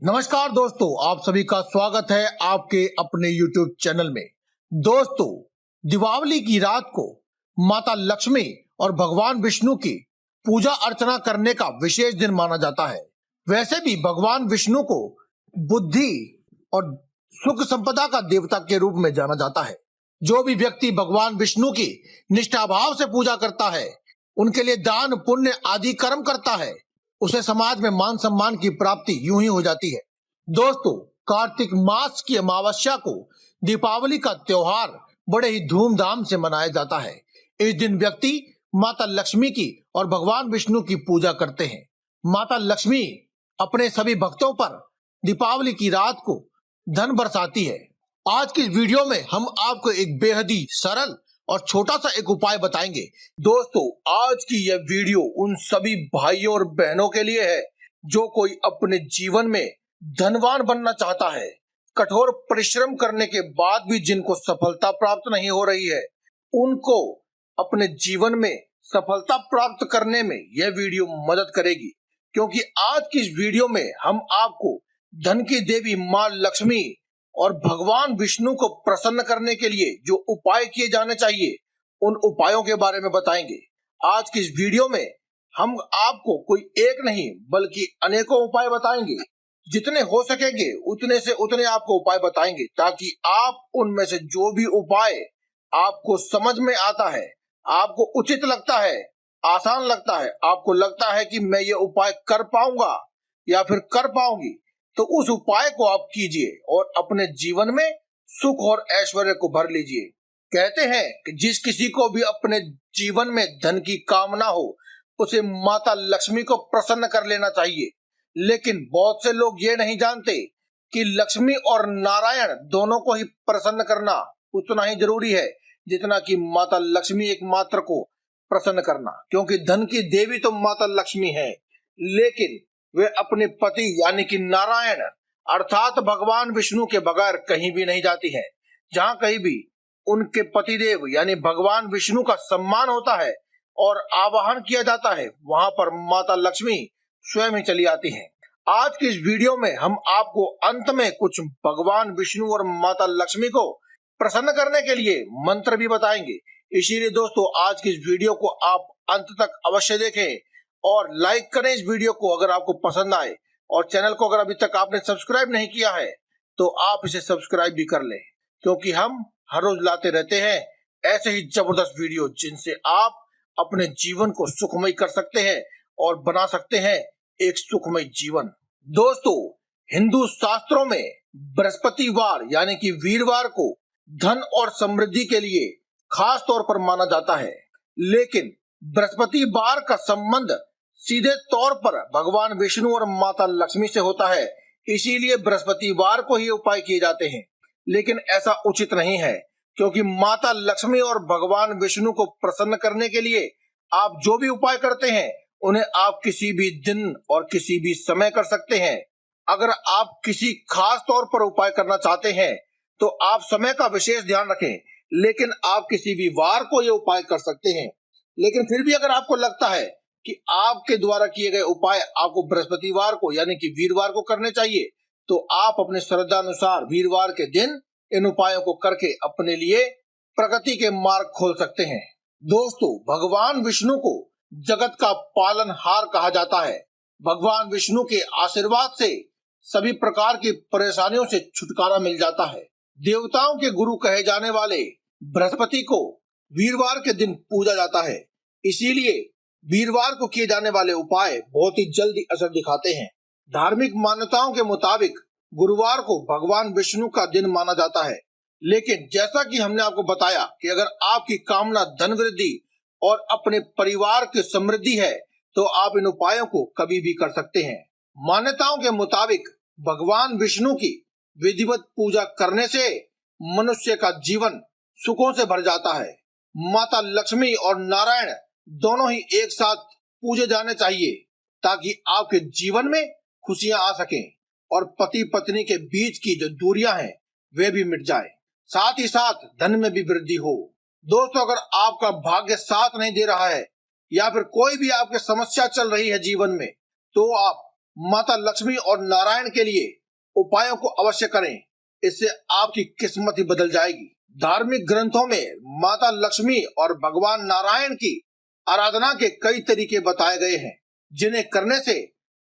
नमस्कार दोस्तों, आप सभी का स्वागत है आपके अपने YouTube चैनल में। दोस्तों, दीपावली की रात को माता लक्ष्मी और भगवान विष्णु की पूजा अर्चना करने का विशेष दिन माना जाता है। वैसे भी भगवान विष्णु को बुद्धि और सुख संपदा का देवता के रूप में जाना जाता है। जो भी व्यक्ति भगवान विष्णु की निष्ठा भाव से पूजा करता है, उनके लिए दान पुण्य आदि कर्म करता है, उसे समाज में मान सम्मान की प्राप्ति यूं ही हो जाती है। दोस्तों, कार्तिक मास की अमावस्या को दीपावली का त्योहार बड़े ही धूमधाम से मनाया जाता है। इस दिन व्यक्ति माता लक्ष्मी की और भगवान विष्णु की पूजा करते हैं। माता लक्ष्मी अपने सभी भक्तों पर दीपावली की रात को धन बरसाती है। आज की इस वीडियो में हम आपको एक बेहद ही सरल और छोटा सा एक उपाय बताएंगे। दोस्तों, आज की यह वीडियो उन सभी भाइयों और बहनों के लिए है जो कोई अपने जीवन में धनवान बनना चाहता है। कठोर परिश्रम करने के बाद भी जिनको सफलता प्राप्त नहीं हो रही है, उनको अपने जीवन में सफलता प्राप्त करने में यह वीडियो मदद करेगी। क्योंकि आज की इस वीडियो में हम आपको धन की देवी मां लक्ष्मी और भगवान विष्णु को प्रसन्न करने के लिए जो उपाय किए जाने चाहिए, उन उपायों के बारे में बताएंगे। आज की इस वीडियो में हम आपको कोई एक नहीं बल्कि अनेकों उपाय बताएंगे। जितने हो सकेंगे उतने से उतने आपको उपाय बताएंगे, ताकि आप उनमें से जो भी उपाय आपको समझ में आता है, आपको उचित लगता है, आसान लगता है, आपको लगता है कि मैं ये उपाय कर पाऊंगा या फिर कर पाऊंगी, तो उस उपाय को आप कीजिए और अपने जीवन में सुख और ऐश्वर्य को भर लीजिए। कहते हैं कि जिस किसी को भी अपने जीवन में धन की कामना हो, उसे माता लक्ष्मी को प्रसन्न कर लेना चाहिए। लेकिन बहुत से लोग ये नहीं जानते कि लक्ष्मी और नारायण दोनों को ही प्रसन्न करना उतना ही जरूरी है जितना कि माता लक्ष्मी एकमात्र को प्रसन्न करना। क्योंकि धन की देवी तो माता लक्ष्मी है, लेकिन वे अपने पति यानी कि नारायण अर्थात भगवान विष्णु के बगैर कहीं भी नहीं जाती हैं। जहां कहीं भी उनके पतिदेव यानी भगवान विष्णु का सम्मान होता है और आवाहन किया जाता है, वहां पर माता लक्ष्मी स्वयं ही चली आती हैं। आज की इस वीडियो में हम आपको अंत में कुछ भगवान विष्णु और माता लक्ष्मी को प्रसन्न करने के लिए मंत्र भी बताएंगे। इसीलिए दोस्तों, आज की इस वीडियो को आप अंत तक अवश्य देखें और लाइक करें इस वीडियो को अगर आपको पसंद आए, और चैनल को अगर अभी तक आपने सब्सक्राइब नहीं किया है तो आप इसे सब्सक्राइब भी कर लें, क्योंकि हम हर रोज लाते रहते हैं ऐसे ही जबरदस्त वीडियो जिनसे आप अपने जीवन को सुखमय कर सकते हैं और बना सकते हैं एक सुखमय जीवन। दोस्तों, हिंदू शास्त्रों में बृहस्पतिवार यानी कि वीरवार को धन और समृद्धि के लिए खास तौर पर माना जाता है। लेकिन बृहस्पतिवार का संबंध सीधे तौर पर भगवान विष्णु और माता लक्ष्मी से होता है, इसीलिए बृहस्पतिवार को ही उपाय किए जाते हैं। लेकिन ऐसा उचित नहीं है, क्योंकि माता लक्ष्मी और भगवान विष्णु को प्रसन्न करने के लिए आप जो भी उपाय करते हैं, उन्हें आप किसी भी दिन और किसी भी समय कर सकते हैं। अगर आप किसी खास तौर पर उपाय करना चाहते हैं तो आप समय का विशेष ध्यान रखें, लेकिन आप किसी भी वार को यह उपाय कर सकते हैं। लेकिन फिर भी अगर आपको लगता है कि आपके द्वारा किए गए उपाय आपको बृहस्पतिवार को यानी कि वीरवार को करने चाहिए, तो आप अपने श्रद्धा अनुसार वीरवार के दिन इन उपायों को करके अपने लिए प्रगति के मार्ग खोल सकते हैं। दोस्तों, भगवान विष्णु को जगत का पालनहार कहा जाता है। भगवान विष्णु के आशीर्वाद से सभी प्रकार की परेशानियों से छुटकारा मिल जाता है। देवताओं के गुरु कहे जाने वाले बृहस्पति को वीरवार के दिन पूजा जाता है, इसीलिए वीरवार को किए जाने वाले उपाय बहुत ही जल्दी असर दिखाते हैं। धार्मिक मान्यताओं के मुताबिक गुरुवार को भगवान विष्णु का दिन माना जाता है। लेकिन जैसा कि हमने आपको बताया कि अगर आपकी कामना धन वृद्धि और अपने परिवार की समृद्धि है, तो आप इन उपायों को कभी भी कर सकते हैं। मान्यताओं के मुताबिक भगवान विष्णु की विधिवत पूजा करने से मनुष्य का जीवन सुखों से भर जाता है। माता लक्ष्मी और नारायण दोनों ही एक साथ पूजे जाने चाहिए, ताकि आपके जीवन में खुशियां आ सकें और पति पत्नी के बीच की जो दूरियां हैं वे भी मिट जाए, साथ ही साथ धन में भी वृद्धि हो। दोस्तों, अगर आपका भाग्य साथ नहीं दे रहा है या फिर कोई भी आपकी समस्या चल रही है जीवन में, तो आप माता लक्ष्मी और नारायण के लिए उपायों को अवश्य करें, इससे आपकी किस्मत ही बदल जाएगी। धार्मिक ग्रंथों में माता लक्ष्मी और भगवान नारायण की आराधना के कई तरीके बताए गए हैं, जिन्हें करने से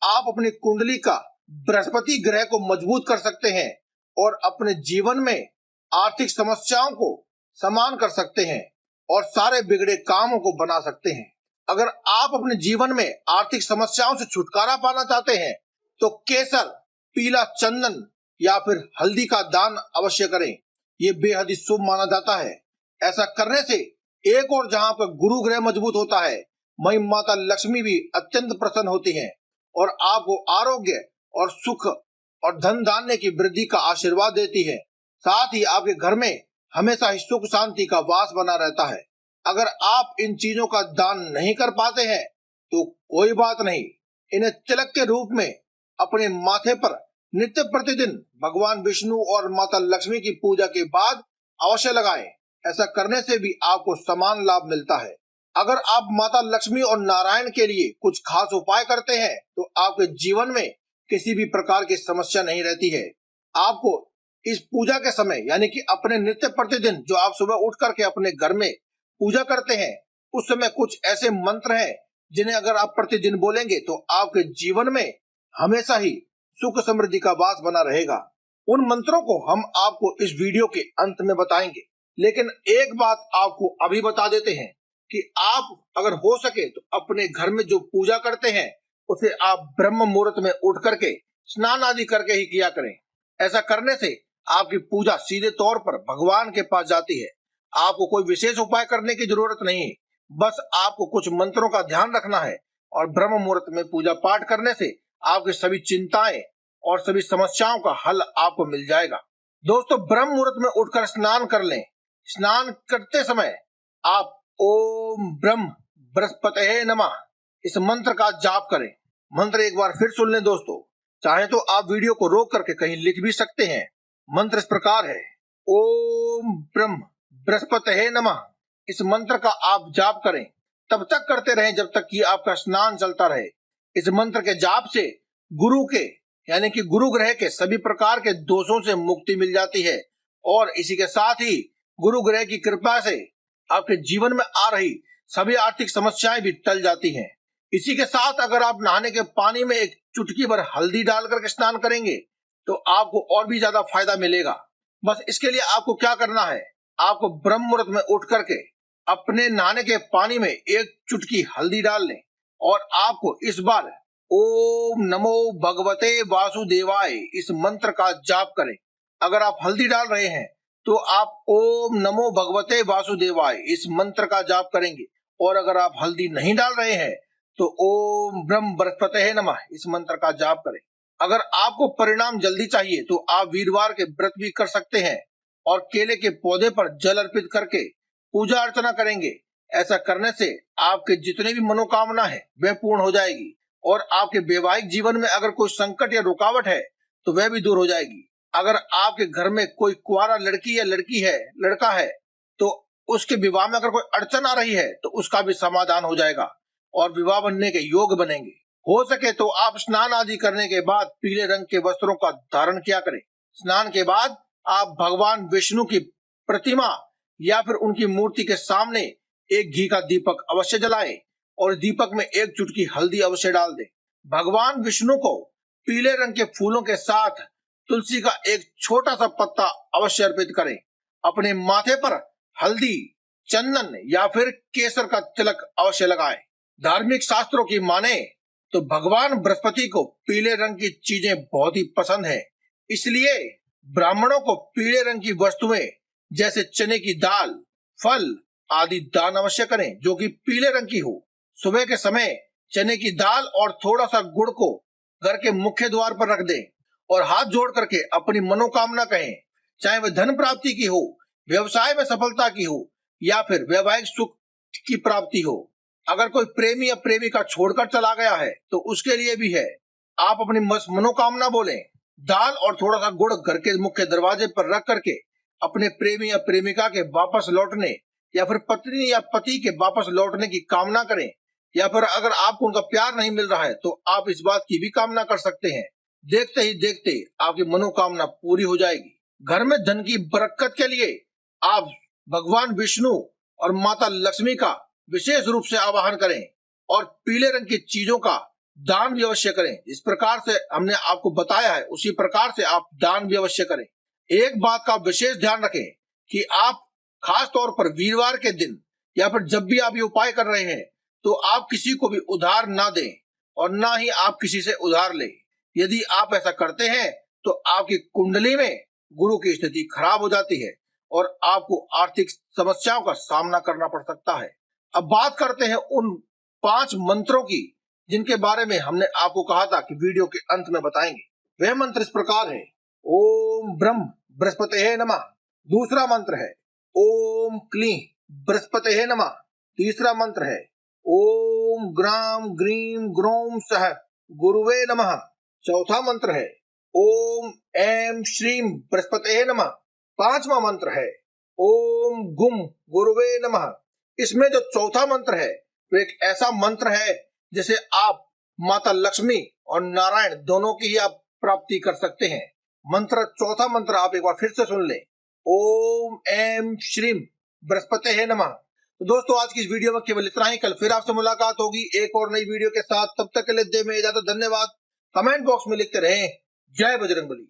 आप अपनी कुंडली का बृहस्पति ग्रह को मजबूत कर सकते हैं और अपने जीवन में आर्थिक समस्याओं को समाप्त कर सकते हैं और सारे बिगड़े कामों को बना सकते हैं। अगर आप अपने जीवन में आर्थिक समस्याओं से छुटकारा पाना चाहते हैं तो केसर, पीला चंदन या फिर हल्दी का दान अवश्य करें। ये बेहद ही शुभ माना जाता है। ऐसा करने से एक और जहां पर गुरु ग्रह मजबूत होता है, वहीं माता लक्ष्मी भी अत्यंत प्रसन्न होती हैं और आपको आरोग्य और सुख और धन धान्य की वृद्धि का आशीर्वाद देती है। साथ ही आपके घर में हमेशा ही सुख शांति का वास बना रहता है। अगर आप इन चीजों का दान नहीं कर पाते हैं तो कोई बात नहीं, इन्हें तिलक के रूप में अपने माथे पर नित्य प्रतिदिन भगवान विष्णु और माता लक्ष्मी की पूजा के बाद अवश्य लगाएं। ऐसा करने से भी आपको समान लाभ मिलता है। अगर आप माता लक्ष्मी और नारायण के लिए कुछ खास उपाय करते हैं तो आपके जीवन में किसी भी प्रकार की समस्या नहीं रहती है। आपको इस पूजा के समय यानी कि अपने नित्य प्रतिदिन जो आप सुबह उठ करके अपने घर में पूजा करते हैं, उस समय कुछ ऐसे मंत्र हैं जिन्हें अगर आप प्रतिदिन बोलेंगे तो आपके जीवन में हमेशा ही सुख समृद्धि का वास बना रहेगा। उन मंत्रों को हम आपको इस वीडियो के अंत में बताएंगे, लेकिन एक बात आपको अभी बता देते हैं कि आप अगर हो सके तो अपने घर में जो पूजा करते हैं उसे आप ब्रह्म मुहूर्त में उठ करके स्नान आदि करके ही किया करें। ऐसा करने से आपकी पूजा सीधे तौर पर भगवान के पास जाती है। आपको कोई विशेष उपाय करने की जरूरत नहीं है, बस आपको कुछ मंत्रों का ध्यान रखना है और ब्रह्म मुहूर्त में पूजा पाठ करने से आपकी सभी चिंताएं और सभी समस्याओं का हल आपको मिल जाएगा। दोस्तों, ब्रह्म मुहूर्त में उठकर स्नान कर लें। स्नान करते समय आप ओम ब्रह्म बृहस्पतये नमः इस मंत्र का जाप करें। मंत्र एक बार फिर सुन लें दोस्तों, चाहे तो आप वीडियो को रोक करके कहीं लिख भी सकते हैं। मंत्र इस प्रकार है, ओम ब्रह्म बृहस्पतये नमः। इस मंत्र का आप जाप करें, तब तक करते रहें जब तक कि आपका स्नान चलता रहे। इस मंत्र के जाप से गुरु के यानी कि गुरु ग्रह के सभी प्रकार के दोषों से मुक्ति मिल जाती है और इसी के साथ ही गुरु ग्रह की कृपा से आपके जीवन में आ रही सभी आर्थिक समस्याएं भी टल जाती हैं। इसी के साथ अगर आप नहाने के पानी में एक चुटकी भर हल्दी डाल करके स्नान करेंगे तो आपको और भी ज्यादा फायदा मिलेगा। बस इसके लिए आपको क्या करना है, आपको ब्रह्म मुहूर्त में उठ करके अपने नहाने के पानी में एक चुटकी हल्दी डाल लें और आपको इस बार ओम नमो भगवते वासुदेवाय इस मंत्र का जाप करें। अगर आप हल्दी डाल रहे हैं तो आप ओम नमो भगवते वासुदेवाय इस मंत्र का जाप करेंगे और अगर आप हल्दी नहीं डाल रहे हैं तो ओम ब्रह्म बृहस्पतये नमः इस मंत्र का जाप करें। अगर आपको परिणाम जल्दी चाहिए तो आप वीरवार के व्रत भी कर सकते हैं और केले के पौधे पर जल अर्पित करके पूजा अर्चना करेंगे। ऐसा करने से आपके जितने भी मनोकामना है वह पूर्ण हो जाएगी और आपके वैवाहिक जीवन में अगर कोई संकट या रुकावट है तो वह भी दूर हो जाएगी। अगर आपके घर में कोई कुंवारा लड़की या लड़का है तो उसके विवाह में अगर कोई अड़चन आ रही है तो उसका भी समाधान हो जाएगा और विवाह बनने के योग बनेंगे। हो सके तो आप स्नान आदि करने के बाद पीले रंग के वस्त्रों का धारण किया करें। स्नान के बाद आप भगवान विष्णु की प्रतिमा या फिर उनकी मूर्ति के सामने एक घी का दीपक अवश्य जलाएं और दीपक में एक चुटकी हल्दी अवश्य डाल दें। भगवान विष्णु को पीले रंग के फूलों के साथ तुलसी का एक छोटा सा पत्ता अवश्य अर्पित करें। अपने माथे पर हल्दी, चंदन या फिर केसर का तिलक अवश्य लगाएं। धार्मिक शास्त्रों की माने तो भगवान बृहस्पति को पीले रंग की चीजें बहुत ही पसंद है, इसलिए ब्राह्मणों को पीले रंग की वस्तुएं जैसे चने की दाल, फल आदि दान अवश्य करें जो कि पीले रंग की हो। सुबह के समय चने की दाल और थोड़ा सा गुड़ को घर के मुख्य द्वार पर रख दें और हाथ जोड़ करके अपनी मनोकामना कहें, चाहे वह धन प्राप्ति की हो, व्यवसाय में सफलता की हो या फिर वैवाहिक सुख की प्राप्ति हो। अगर कोई प्रेमी या प्रेमिका छोड़कर चला गया है तो उसके लिए भी है। आप अपनी मनोकामना बोलें। दाल और थोड़ा सा गुड़ घर के मुख्य दरवाजे पर रख करके अपने प्रेमी या प्रेमिका के वापस लौटने या फिर पत्नी या पति के वापस लौटने की कामना करें। या फिर अगर आपको उनका प्यार नहीं मिल रहा है तो आप इस बात की भी कामना कर सकते हैं। देखते ही देखते आपकी मनोकामना पूरी हो जाएगी। घर में धन की बरकत के लिए आप भगवान विष्णु और माता लक्ष्मी का विशेष रूप से आवाहन करें और पीले रंग की चीजों का दान भी अवश्य करें। इस प्रकार से हमने आपको बताया है उसी प्रकार से आप दान भी अवश्य करें। एक बात का विशेष ध्यान रखें कि आप खास तौर पर वीरवार के दिन या फिर जब भी आप ये उपाय कर रहे हैं तो आप किसी को भी उधार ना दें और ना ही आप किसी से उधार लें। यदि आप ऐसा करते हैं तो आपकी कुंडली में गुरु की स्थिति खराब हो जाती है और आपको आर्थिक समस्याओं का सामना करना पड़ सकता है। अब बात करते हैं उन 5 मंत्रों की जिनके बारे में हमने आपको कहा था कि वीडियो के अंत में बताएंगे। वह मंत्र इस प्रकार है, ओम ब्रह्म बृहस्पते नमः। दूसरा मंत्र है ओम क्लीं बृहस्पते नमः। तीसरा मंत्र है ओम ग्राम ग्रीम ग्रोम सह गुरुवे नमः। चौथा मंत्र है ओम ऐं श्रीं बृहस्पते नमः। पांचवा मंत्र है ओम गुम गुरुवे नमः। इसमें जो चौथा मंत्र है वो एक ऐसा मंत्र है जिसे आप माता लक्ष्मी और नारायण दोनों की ही आप प्राप्ति कर सकते हैं। चौथा मंत्र आप एक बार फिर से सुन लें, ओम ऐं श्रीं बृहस्पते नमः। तो दोस्तों आज की इस वीडियो में केवल इतना ही। कल फिर आपसे मुलाकात होगी एक और नई वीडियो के साथ। तब तक के लिए दे में इजाजत। धन्यवाद। कमेंट बॉक्स में लिखते रहें जय बजरंगबली।